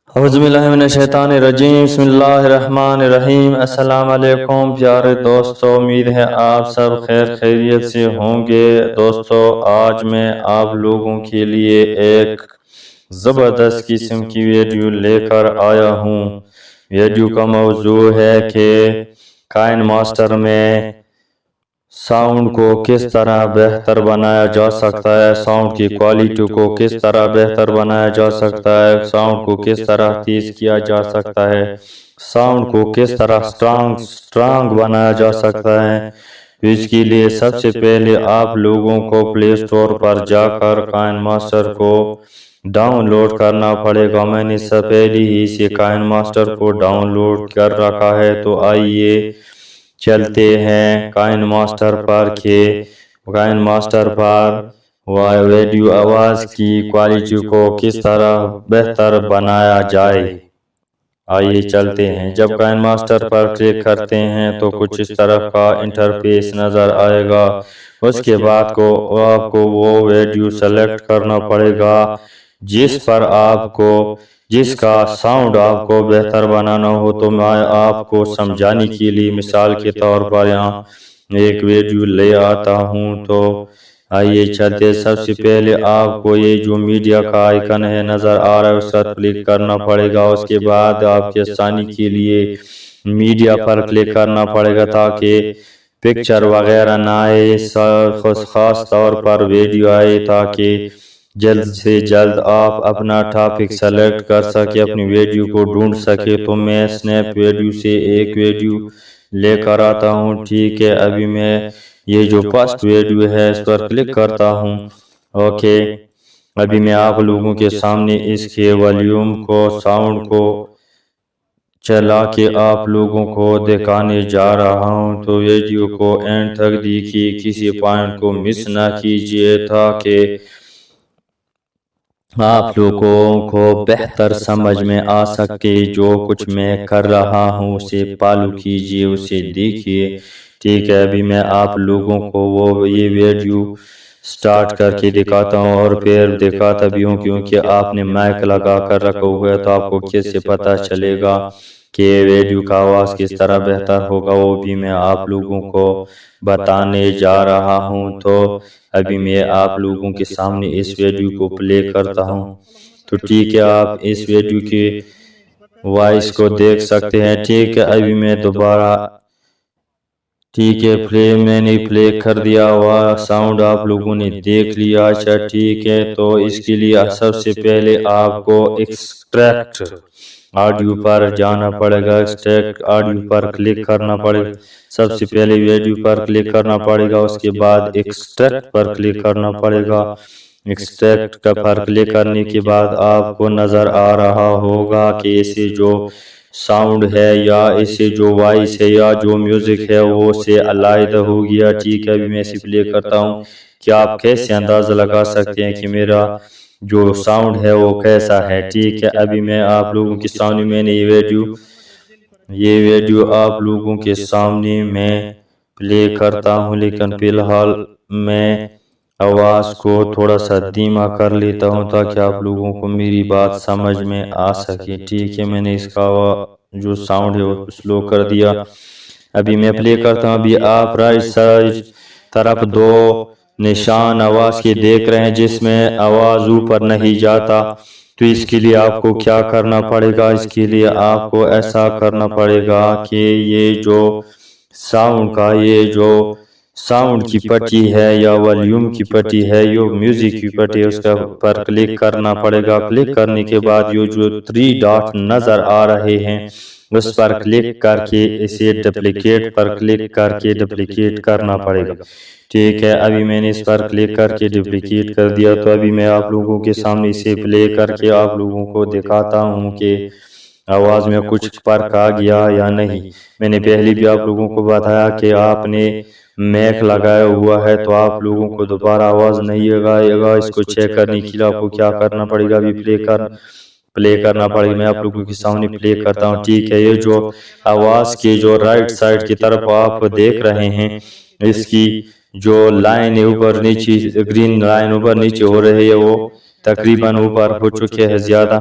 اعوذ باللہ من الشیطان الرجیم، بسم اللہ الرحمن الرحیم۔ السلام علیکم پیارے دوستو، امید ہے آپ سب خیر خیریت سے ہوں گے۔ دوستو، آج میں آپ لوگوں کے لیے ایک زبردست قسم کی ویڈیو لے کر آیا ہوں۔ ویڈیو کا موضوع ہے کہ کائن ماسٹر میں ساؤنڈ کو کس طرح بہتر بنایا جا سکتا ہے، ساؤنڈ کی کوالٹی کو کس طرح بہتر بنایا جا سکتا ہے، ساؤنڈ کو کس طرح تیز کیا جا سکتا ہے، ساؤنڈ کو کس طرح سٹرانگ بنایا جا سکتا ہے۔ اس کے لیے سب سے پہلے آپ لوگوں کو پلے سٹور پر جا کر کائن ماسٹر کو ڈاؤن لوڈ کرنا پڑے گا۔ میں نے سب پہلے ہی سے کائن ماسٹر کو ڈاؤن لوڈ کر رکھا ہے، تو آئیے چلتے ہیں کائن ماسٹر پر کہ کائن ماسٹر پر ویڈیو آواز کی کوالٹی کو کس طرح بہتر بنایا جائے۔ آئیے چلتے ہیں۔ جب کائن ماسٹر پر کلک کرتے ہیں تو کچھ اس طرح کا انٹرفیس نظر آئے گا۔ اس کے بعد آپ کو وہ ویڈیو سلیکٹ کرنا پڑے گا جس کا ساؤنڈ آپ کو بہتر بنانا ہو۔ تو میں آپ کو سمجھانے کے لیے مثال کے طور پر یہاں ایک ویڈیو لے آتا ہوں، تو آئیے چلتے۔ سب سے پہلے آپ کو یہ جو میڈیا کا آئیکن ہے نظر آ رہا ہے، اس پر کلک کرنا پڑے گا۔ اس کے بعد آپ کے آسانی کے لیے میڈیا پر کلک کرنا پڑے گا تاکہ پکچر وغیرہ نہ آئے، خاص طور پر ویڈیو آئے، تاکہ جلد سے جلد آپ اپنا ٹاپک سلیکٹ کر سکے، اپنی ویڈیو کو ڈھونڈ سکے۔ تو میں سنیپ ویڈیو سے ایک ویڈیو لے کر آتا ہوں، ٹھیک ہے۔ ابھی میں یہ جو فرسٹ ویڈیو ہے اس پر کلک کرتا ہوں، اوکے۔ ابھی میں آپ لوگوں کے سامنے اس کے والیوم کو، ساؤنڈ کو چلا کے آپ لوگوں کو دکھانے جا رہا ہوں۔ تو ویڈیو کو اینڈ تک دیکھیے، کسی پوائنٹ کو مس نہ کیجیے تاکہ آپ لوگوں کو بہتر سمجھ میں آ سکے۔ جو کچھ میں کر رہا ہوں اسے فالو کیجیے، اسے دیکھیے، ٹھیک ہے۔ ابھی میں آپ لوگوں کو یہ ویڈیو سٹارٹ کر کے دکھاتا ہوں، اور پھر دکھاتا بھی ہوں، کیونکہ آپ نے مائک لگا کر رکھا ہوا ہے تو آپ کو کیسے پتا چلے گا کہ ویڈیو کا آواز کس طرح بہتر ہوگا، وہ بھی میں آپ لوگوں کو بتانے جا رہا ہوں۔ تو ابھی میں آپ لوگوں کے سامنے اس ویڈیو کو پلے کرتا ہوں، تو ٹھیک ہے۔ آپ اس ویڈیو کی وائس کو دیکھ سکتے ہیں، ٹھیک ہے۔ ابھی میں دوبارہ، ٹھیک ہے، میں نے پلے کر دیا ہوا ساؤنڈ آپ لوگوں نے دیکھ لیا، اچھا ٹھیک ہے۔ تو اس کے لیے سب سے پہلے آپ کو ایکسٹریکٹ آڈیو پر جانا پڑے گا، ایکسٹریکٹ آڈیو پر کلک کرنا پڑے گا۔ سب سے پہلے ویڈیو پر کلک کرنا پڑے گا، اس کے بعد ایکسٹریکٹ پر کلک کرنا پڑے گا۔ ایکسٹریکٹ کا پر کلک کرنے کے بعد آپ کو نظر آ رہا ہوگا کہ اسے جو ساؤنڈ ہے یا اسے جو وائس ہے یا جو میوزک ہے وہ سے علیحدہ ہو گیا، ٹھیک ہے۔ ابھی میں اسے پلے کرتا ہوں کہ آپ کیسے اندازہ لگا سکتے ہیں کہ میرا جو ساؤنڈ ہے وہ کیسا ہے، ٹھیک ہے۔ ابھی میں آپ لوگوں کے سامنے میں نے یہ ویڈیو آپ لوگوں کے سامنے میں پلے کرتا ہوں، لیکن فی الحال میں آواز کو تھوڑا سا دھیما کر لیتا ہوں تاکہ آپ لوگوں کو میری بات سمجھ میں آ سکے، ٹھیک ہے۔ میں نے اس کا جو ساؤنڈ ہے وہ سلو کر دیا۔ ابھی میں پلے کرتا ہوں۔ ابھی آپ رائٹ سائڈ طرف دو نشان آواز کے دیکھ رہے ہیں جس میں آواز اوپر نہیں جاتا، تو اس کے لیے آپ کو کیا کرنا پڑے گا؟ اس کے لیے آپ کو ایسا کرنا پڑے گا کہ یہ جو ساؤنڈ کا، یہ جو ساؤنڈ کی پٹی ہے یا والیوم کی پٹی ہے، یہ میوزک کی پٹی ہے، اس کا پر کلک کرنا پڑے گا۔ کلک کرنے کے بعد یہ جو 3 ڈاٹ نظر آ رہے ہیں اس پر کلک کر کے اسے ڈپلیکیٹ پر کلک کر کے ڈپلیکیٹ کرنا پڑے گا، ٹھیک ہے۔ ابھی میں نے اس پر کلک کر کے ڈپلیکیٹ کر دیا، تو ابھی میں آپ لوگوں کے سامنے اسے پلے کر کے آپ لوگوں کو دکھاتا ہوں کہ آواز میں کچھ فرق آ گیا یا نہیں۔ میں نے پہلے بھی آپ لوگوں کو بتایا کہ آپ نے میک لگایا ہوا ہے تو آپ لوگوں کو دوبارہ آواز نہیں آئے گا۔ اس کو چیک کرنے کے لیے آپ کو کیا کرنا پڑے گا؟ ابھی پلے کرنا پڑے گا۔ میں آپ لوگوں کے سامنے پلے کرتا ہوں، ٹھیک ہے۔ یہ جو آواز کے جو رائٹ سائڈ کی طرف آپ دیکھ رہے ہیں، اس کی جو لائن اوپر نیچے، گرین لائن اوپر نیچے ہو رہی ہے، وہ تقریباً اوپر ہو چکے ہیں زیادہ.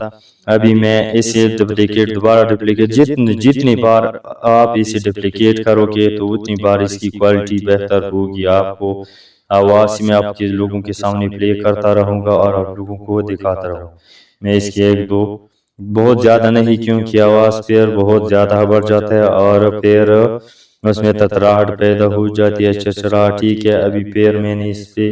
ابھی میں اسے دوبارہ ڈپلیکیٹ جتنی بار آپ اسے ڈپلیکیٹ کرو گے تو اتنی بار اس کی کوالٹی بہتر ہوگی. آپ کو آواز میں آپ کے لوگوں کے سامنے پلے کرتا رہوں گا اور آپ لوگوں کو دکھاتا رہوں. میں اس کے ایک دو بہت زیادہ نہیں کیونکہ آواز پھر بہت زیادہ بڑھ جاتا ہے اور پھر اس میں تتراہٹ پیدا ہو جاتی ہے, چرچراہٹ. ٹھیک ہے, ابھی پھر میں نے اس پہ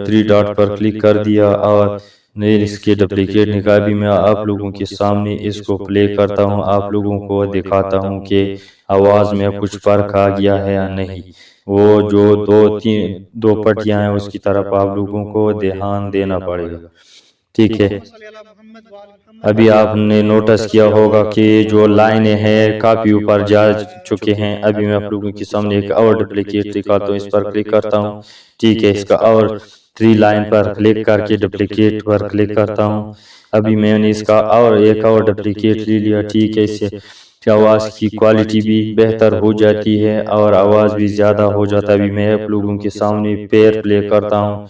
3 ڈاٹ پر کلک کر دیا اور اس کے ڈپلیکیٹ نکال. بھی میں آپ لوگوں کے سامنے اس کو پلے کرتا ہوں, آپ لوگوں کو دکھاتا ہوں کہ آواز میں کچھ فرق آ گیا ہے یا نہیں. وہ جو دو پٹیاں ہیں اس کی طرف آپ لوگوں کو دھیان دینا پڑے گا. ٹھیک ہے, ابھی آپ نے نوٹس کیا ہوگا کہ جو لائنیں ہیں کافی اوپر جا چکے ہیں. ابھی میں آپ لوگوں کے سامنے ایک اور ڈپلیکیٹ دکھاتا ہوں, اس پر کلک کرتا ہوں. ٹھیک ہے, اس کا اور 3 لائن پر کلک کر کے ڈپلیکیٹ پر کلک کرتا ہوں. ابھی میں نے اس کا اور ایک اور ڈپلیکیٹ لے لیا. ٹھیک ہے, اس سے آواز کی کوالٹی بھی بہتر ہو جاتی ہے اور آواز بھی زیادہ ہو جاتا ہے. ابھی میں آپ لوگوں کے سامنے پیر پلے کرتا ہوں.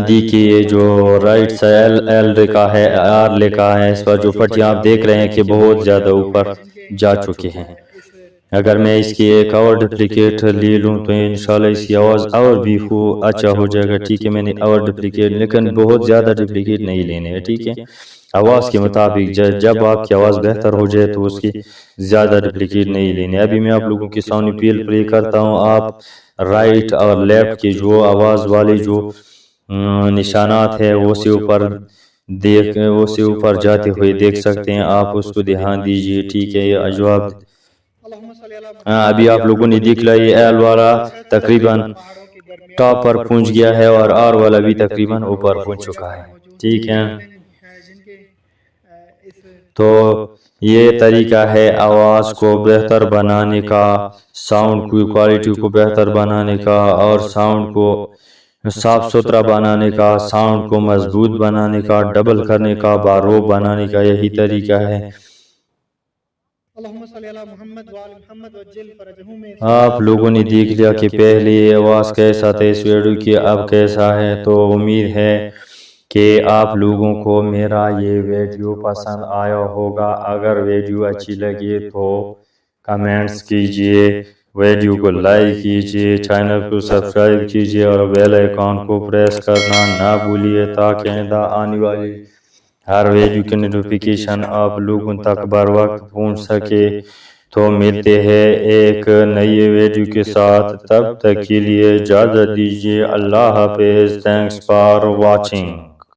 دیکھیے جو رائٹ سائڈ ایل لکھا ہے, آر لکھا ہے, اس پر جو پٹیاں آپ دیکھ رہے ہیں کہ بہت زیادہ اوپر جا چکے ہیں. اگر میں اس کی ایک اور ڈپلیکیٹ لے لوں تو انشاءاللہ اس کی آواز اور بھی اچھا ہو جائے گا. ٹھیک ہے, میں نے اور ڈپلیکیٹ, لیکن بہت زیادہ ڈپلیکیٹ نہیں لینے ہیں. ٹھیک ہے, آواز کے مطابق جب آپ کی آواز بہتر ہو جائے تو اس کی زیادہ ڈپلیکیٹ نہیں لینے. ابھی میں آپ لوگوں کے سامنے پلے کرتا ہوں. آپ رائٹ اور لیفٹ کی جو آواز والے جو نشانات ہے وہ سے اوپر جاتے ہوئے دیکھ سکتے ہیں. آپ اس کو دھیان دیجئے. ٹھیک ہے, یہ جواب ابھی آپ لوگوں نے دیکھ لیا, یہ ایل والا تقریباً ٹاپ پر پہنچ گیا ہے اور آر والا بھی تقریباً اوپر پہنچ چکا ہے. ٹھیک ہے, تو یہ طریقہ ہے آواز کو بہتر بنانے کا, ساؤنڈ کی کوالٹی کو بہتر بنانے کا, اور ساؤنڈ کو صاف ستھرا بنانے کا, ساؤنڈ کو مضبوط بنانے کا, ڈبل کرنے کا, باروب بنانے کا. یہی طریقہ ہے. آپ لوگوں نے دیکھ لیا کہ پہلے یہ آواز کیسا تھا اس ویڈیو کی, اب کیسا ہے. تو امید ہے کہ آپ لوگوں کو میرا یہ ویڈیو پسند آیا ہوگا. اگر ویڈیو اچھی لگی تو کمنٹس کیجئے, ویڈیو کو لائک کیجئے, چینل کو سبسکرائب کیجئے اور بیل آئیکن کو پریس کرنا نہ بھولیے تاکہ آئندہ آنے والی ہر ویڈیو کی نوٹیفیکیشن آپ لوگوں تک بر وقت پہنچ سکے. تو ملتے ہیں ایک نئی ویڈیو کے ساتھ, تب تک کے لیے اجازت دیجیے. اللہ حافظ. Thanks for watching.